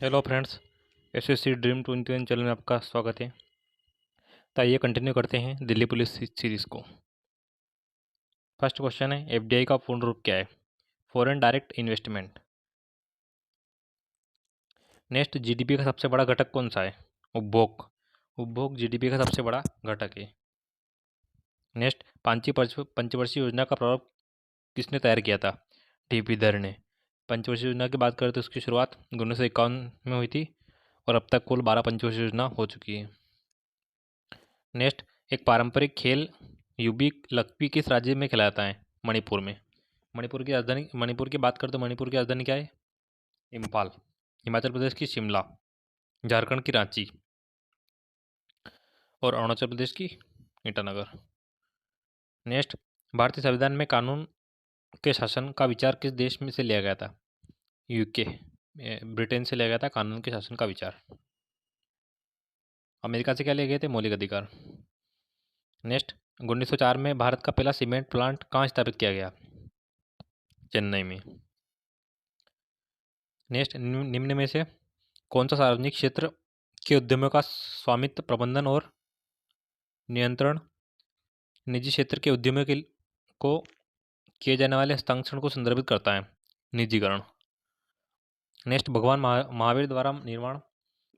Hello friends. SSC dream 21 channel में आपका स्वागत है। तो आइए कंटिन्यू करते हैं दिल्ली पुलिस सीरीज़ को। फर्स्ट क्वेश्चन है, एफडीआई का पूर्ण रूप क्या है? Foreign direct investment. Next, GDP का सबसे बड़ा घटक कौन सा है? उपभोग। उपभोग जीडीपी का सबसे बड़ा घटक है। नेक्स्ट, पंचवर्षीय योजना का प्रारूप किसने तैयार किया था? टीपी धर ने। पंचवर्षीय योजना की बात करें तो उसकी शुरुआत 1951 में हुई थी और अब तक कुल 12 पंचवर्षीय योजना हो चुकी है। नेक्स्ट, एक पारंपरिक खेल यूबी लक्पी किस राज्य में खेला जाता है? मणिपुर में। मणिपुर की बात करें तो मणिपुर की राजधानी क्या है? इम्फाल। हिमाचल प्रदेश की शिमला। झारखंड की रांची। और अरुणाचल प्रदेश की ईटानगर। नेक्स्ट, भारतीय संविधान में कानून के शासन का विचार किस देश में से लिया गया था? यूके, ब्रिटेन से लिया गया था कानून के शासन का विचार। अमेरिका से क्या लिए गए थे? मौलिक अधिकार। नेक्स्ट, 1904 में भारत का पहला सीमेंट प्लांट कहाँ स्थापित किया गया? चेन्नई में। नेक्स्ट, निम्न में से कौन सा सार्वजनिक क्षेत्र के उद्यमों का स्वामित्व, प्रबंधन और नियंत्रण निजी क्षेत्र के उद्यमों को किए जाने वाले हस्तांतरण को संदर्भित करता है? निजीकरण। नेक्स्ट, भगवान महावीर द्वारा निर्माण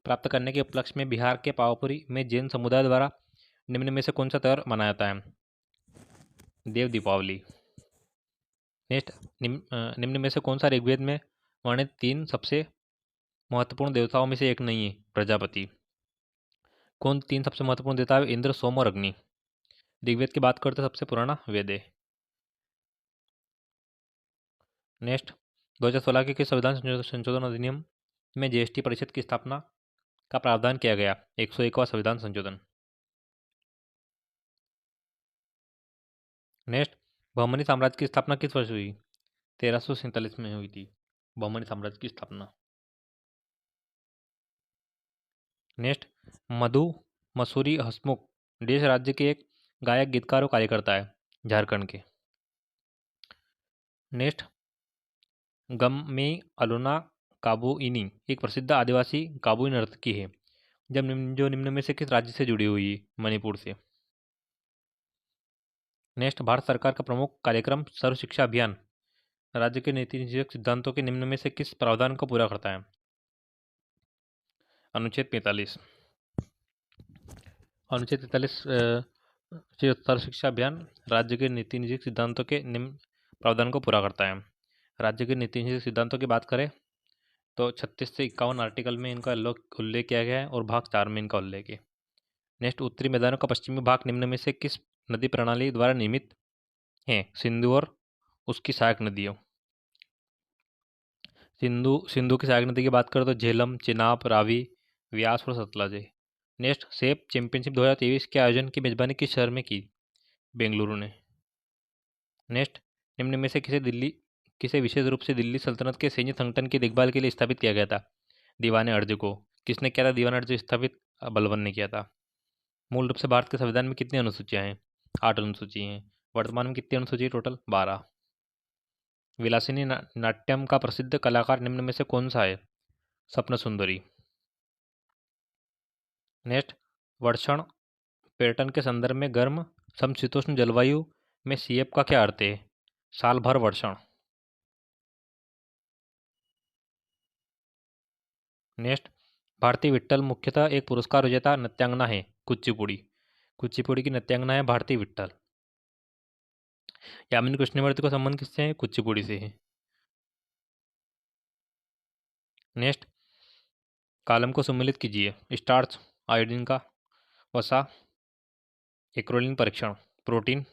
प्राप्त करने के उपलक्ष्य में बिहार के पावापुरी में जैन समुदाय द्वारा निम्न में से कौन सा त्यौहार मनाया जाता है? देव दीपावली। नेक्स्ट, निम्न में से कौन सा ऋग्वेद में वर्णित 3 सबसे महत्वपूर्ण देवताओं में से एक नहीं है? प्रजापति। कौन 3 सबसे महत्वपूर्ण देवता है? इंद्र, सोम और अग्नि। ऋग्वेद की बात करते सबसे पुराना वेद है। नेक्स्ट, 2016 के किस संविधान संशोधन अधिनियम में जीएसटी परिषद की स्थापना का प्रावधान किया गया? 101वां संविधान संशोधन। नेक्स्ट, बहमनी साम्राज्य की स्थापना किस वर्ष हुई? 1347 में हुई थी बहमनी साम्राज्य की स्थापना। नेक्स्ट, मधु मसूरी हसमुख देश राज्य के एक गायक, गीतकार और कार्यकर्ता है? झारखंड के। नेक्स्ट, गम्मे अलोना काबुइनी एक प्रसिद्ध आदिवासी काबुई नर्तकी है जो निम्न में से किस राज्य से जुड़ी हुई है? मणिपुर से। नेक्स्ट, भारत सरकार का प्रमुख कार्यक्रम सर्व शिक्षा अभियान राज्य के नीति निषेधक सिद्धांतों के निम्न में से किस प्रावधान को पूरा करता है? अनुच्छेद 45। अनुच्छेद 43 सर्व शिक्षा अभियान राज्य के नीति निषेधक सिद्धांतों के निम्न प्रावधान को पूरा करता है। राज्य के नीति निषेधक सिद्धांतों की बात करें तो 36 से 51 आर्टिकल में इनका उल्लेख किया गया है और भाग 4 में इनका उल्लेख है। नेक्स्ट, उत्तरी मैदानों का पश्चिमी भाग निम्न में से किस नदी प्रणाली द्वारा निर्मित है? सिंधु और उसकी सहायक नदियों। सिंधु की सहायक नदी की बात करें तो झेलम, चिनाब, रावी, व्यास और सतलज है। नेक्स्ट, सेप चैंपियनशिप 2023 के आयोजन की मेजबानी किस शहर में की? बेंगलुरु ने। नेक्स्ट, निम्न में से किसे विशेष रूप से दिल्ली सल्तनत के सैन्य संगठन की देखभाल के लिए स्थापित किया गया था? दीवान अर्ज को। किसने किया था दीवान अर्ज स्थापित? बलबन ने किया था। मूल रूप से भारत के संविधान में कितनी अनुसूचियां हैं? 8 अनुसूची हैं। वर्तमान में कितनी अनुसूची है? टोटल 12। विलासिनी नाट्यम का प्रसिद्ध कलाकार निम्न में से कौन सा है? स्वप्न सुंदरी। नेक्स्ट, वर्षण पर्यटन के संदर्भ में गर्म समशीतोष्ण जलवायु में सीएफ का क्या अर्थ है? साल भर वर्षण। नेक्स्ट, भारती विट्ठल मुख्यतः एक पुरस्कार विजेता नृत्यांगना है? कुचिपुड़ी। कुचिपुड़ी की नृत्यांगना है भारती विट्ठल। यामिनी कृष्णमूर्ति का संबंध किससे है? कुचिपुड़ी से है। नेक्स्ट, कॉलम को सम्मिलित कीजिए। स्टार्च, आयोडीन का, वसा, एक्रोलिन परीक्षण, प्रोटीन,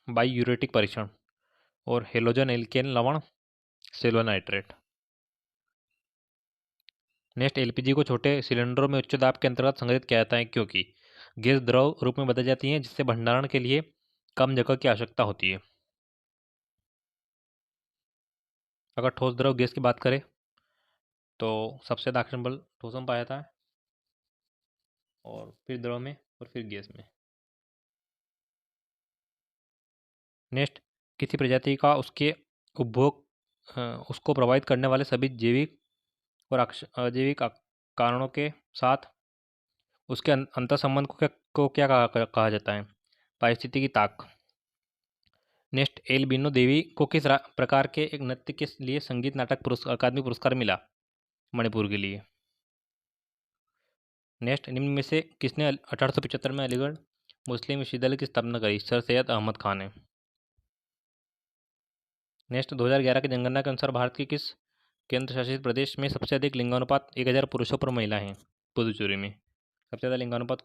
बाईयूरेटिक परीक्षण और हेलोजन एल्केन लवण, सिल्वर। नेक्स्ट, एलपीजी को छोटे सिलेंडरों में उच्च दाब के अंतर्गत संग्रहित किया जाता है क्योंकि गैस द्रव रूप में बदल जाती है जिससे भंडारण के लिए कम जगह की आवश्यकता होती है। अगर ठोस द्रव गैस की बात करें तो सबसे ज़्यादा आकर्षण बल ठोस में पाया जाता है और फिर द्रव में और फिर गैस में। नेक्स्ट, किसी प्रजाति का उसके उपभोग उसको प्रभावित करने वाले सभी जैविक और अजैविक कारणों के साथ उसके अंतर्संबंध को क्या कहा जाता है? पारिस्थितिकी ताक। नेक्स्ट, एल बीनो देवी को किस प्रकार के एक नृत्य के लिए संगीत नाटक अकादमी पुरस्कार मिला? मणिपुर के लिए। नेक्स्ट, निम्न में से किसने 1875 में अलीगढ़ मुस्लिम विश्वविद्यालय की स्थापना करी? सर सैयद अहमद खान ने। नेक्स्ट, 2011 की जनगणना के अनुसार भारत के किस केंद्र शासित प्रदेश में सबसे अधिक लिंगानुपात 1000 पुरुषों पर महिला हैं? पुदुचेरी में। सबसे ज़्यादा लिंगानुपात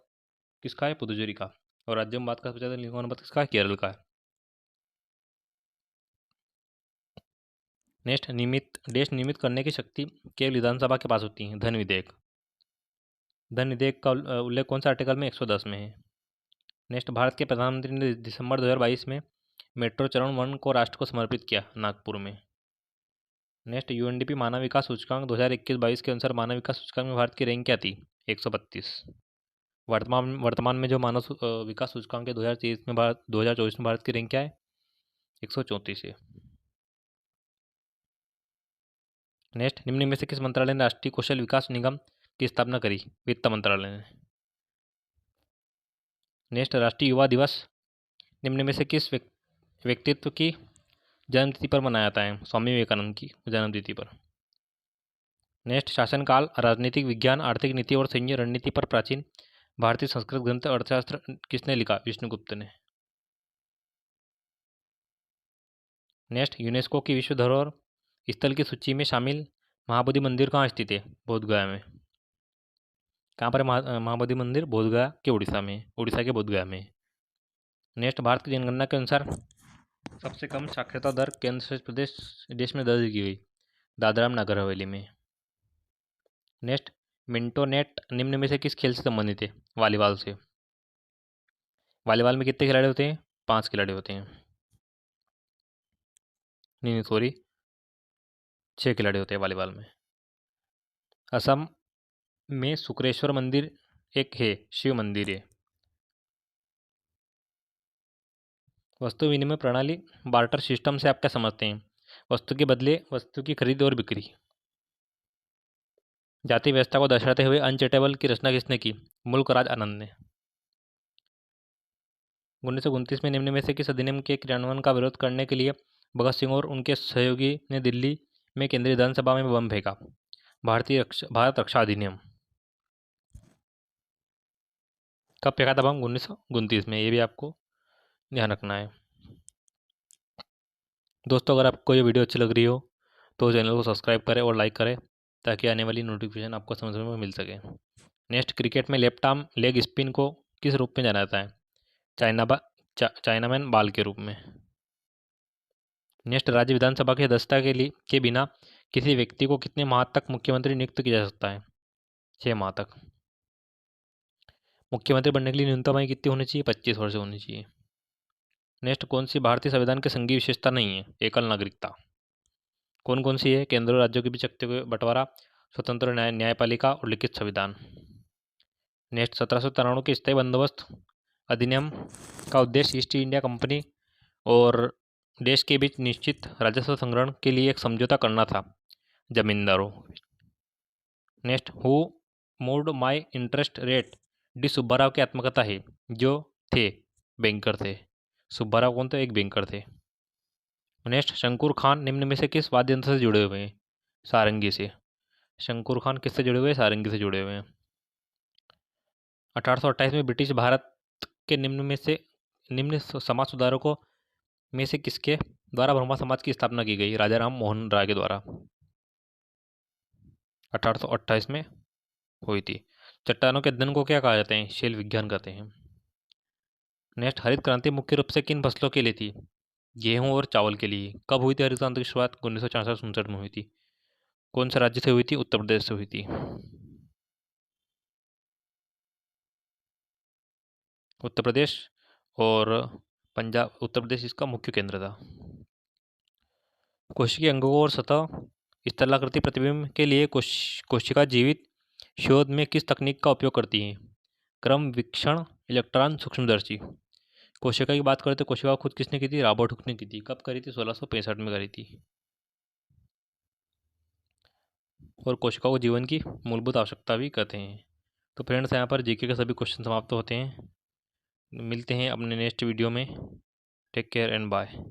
किसका है? पुदुचेरी का। और राज्य में बात का सबसे ज़्यादा लिंगानुपात किसका है? केरल का है। नेक्स्ट, नियमित करने की शक्ति केवल विधानसभा के पास होती है? धन विधेयक। धन विधेयक का उल्लेख कौन सा आर्टिकल में? 110 में है। नेक्स्ट, भारत के प्रधानमंत्री ने दिसंबर 2022 में मेट्रो चरण 1 को राष्ट्र को समर्पित किया, नागपुर में। नेक्स्ट, यूएनडीपी मानव विकास सूचकांक 2021-22 के अनुसार मानव विकास सूचकांक में भारत की रैंक क्या थी? 132। वर्तमान में जो मानव विकास सूचकांक है 2024 में भारत की रैंक क्या है? 134 है। नेक्स्ट, निम्न में से किस मंत्रालय ने राष्ट्रीय कौशल विकास निगम की स्थापना करी? वित्त मंत्रालय ने। नेक्स्ट, राष्ट्रीय युवा दिवस निम्न में से किस व्यक्तित्व की जन्मतिथि पर मनाया जाता है? स्वामी विवेकानंद की जन्मतिथि पर। नेक्स्ट, शासनकाल, राजनीतिक विज्ञान, आर्थिक नीति और सैन्य रणनीति पर प्राचीन भारतीय संस्कृत ग्रंथ अर्थशास्त्र किसने लिखा? विष्णुगुप्त ने। नेक्स्ट, यूनेस्को की विश्व धरोहर स्थल की सूची में शामिल महाबोधि मंदिर कहाँ स्थित है? बोधगया में। कहाँ पर है महाबोधि मंदिर? बोधगया के उड़ीसा में, उड़ीसा के बोधगया में। नेक्स्ट, भारत की जनगणना के अनुसार सबसे कम साक्षरता दर केंद्र शासित प्रदेश देश में दर्ज की गई? दादरा नगर हवेली में। नेक्स्ट, मिंटो नेट निम्न में से किस खेल से संबंधित है? वॉलीबॉल से। वॉलीबॉल में कितने खिलाड़ी होते हैं? 5 खिलाड़ी होते हैं। नहीं सॉरी, 6 खिलाड़ी होते हैं वॉलीबॉल में। असम में शुक्रेश्वर मंदिर एक है, शिव मंदिर है। वस्तु विनिमय प्रणाली, बार्टर सिस्टम से आप क्या समझते हैं? वस्तु के बदले वस्तु की खरीद और बिक्री। जाति व्यवस्था को दर्शाते हुए अनचेटेबल की रचना किसने की? मुल्क राज आनंद ने। 1929 में निम्न में से किस अधिनियम के क्रियान्वयन का विरोध करने के लिए भगत सिंह और उनके सहयोगी ने दिल्ली में केंद्रीय विधानसभा में बम फेंका? भारत रक्षा अधिनियम। कब फेंका था बम? 1929 में। ये भी आपको ध्यान रखना है। दोस्तों, अगर आपको ये वीडियो अच्छी लग रही हो तो चैनल को सब्सक्राइब करें और लाइक करें ताकि आने वाली नोटिफिकेशन आपको समझ में मिल सके। नेक्स्ट, क्रिकेट में लेफ्ट आर्म लेग स्पिन को किस रूप में जाना जाता है? चाइनामैन बॉल के रूप में। नेक्स्ट, राज्य विधानसभा की सदस्यता के बिना किसी व्यक्ति को कितने माह तक मुख्यमंत्री नियुक्त किया जा सकता है? 6 माह तक। मुख्यमंत्री बनने के लिए न्यूनतम आयु कितनी होनी चाहिए? 25 वर्ष होनी चाहिए। नेक्स्ट, कौन सी भारतीय संविधान की संघीय विशेषता नहीं है? एकल नागरिकता। कौन कौन सी है? केंद्र और राज्यों के बीच शक्ति बंटवारा, स्वतंत्र न्यायपालिका और लिखित संविधान। नेक्स्ट, 1793 के स्थायी बंदोबस्त अधिनियम का उद्देश्य ईस्ट इंडिया कंपनी और देश के बीच निश्चित राजस्व संग्रहण के लिए एक समझौता करना था, जमींदारों। Next, who moved my interest rate? D Subbarao की आत्मकथा है, जो थे बैंकर थे। सुब्बाराव कौन थे? एक बैंकर थे। नेक्स्ट, शंकुर खान निम्न में से किस वाद्य यंत्र से जुड़े हुए हैं? सारंगी से। शंकुर खान किससे जुड़े हुए हैं? सारंगी से जुड़े हुए हैं। 1828 में ब्रिटिश भारत के निम्न समाज सुधारकों में से किसके द्वारा ब्रह्मा समाज की स्थापना की गई? राजा राम मोहन राय के द्वारा। 1828 में हुई थी। चट्टानों के अध्ययन को क्या कहा जाता है? शैल विज्ञान कहते हैं। नेक्स्ट, हरित क्रांति मुख्य रूप से किन फसलों के लिए थी? गेहूं और चावल के लिए। कब हुई थी हरित क्रांति की शुरुआत? 1964-67 में हुई थी। कौन से राज्य से हुई थी? उत्तर प्रदेश से हुई थी। उत्तर प्रदेश और पंजाब। उत्तर प्रदेश इसका मुख्य केंद्र था। कोशिकीय अंगों और सतह स्थलाकृति प्रतिबिंब के लिए कोशिका जीवित शोध में किस तकनीक का उपयोग करती है? क्रम वीक्षण, इलेक्ट्रॉन सूक्ष्मदर्शी। कोशिका की बात करें तो कोशिका खुद किसने की थी? रॉबर्ट हुक ने की थी। कब करी थी? 1665 में करी थी। और कोशिकाओं को जीवन की मूलभूत आवश्यकता भी कहते हैं। तो फ्रेंड्स, यहाँ पर जीके के सभी क्वेश्चन समाप्त होते हैं। मिलते हैं अपने नेक्स्ट वीडियो में। Take care and bye.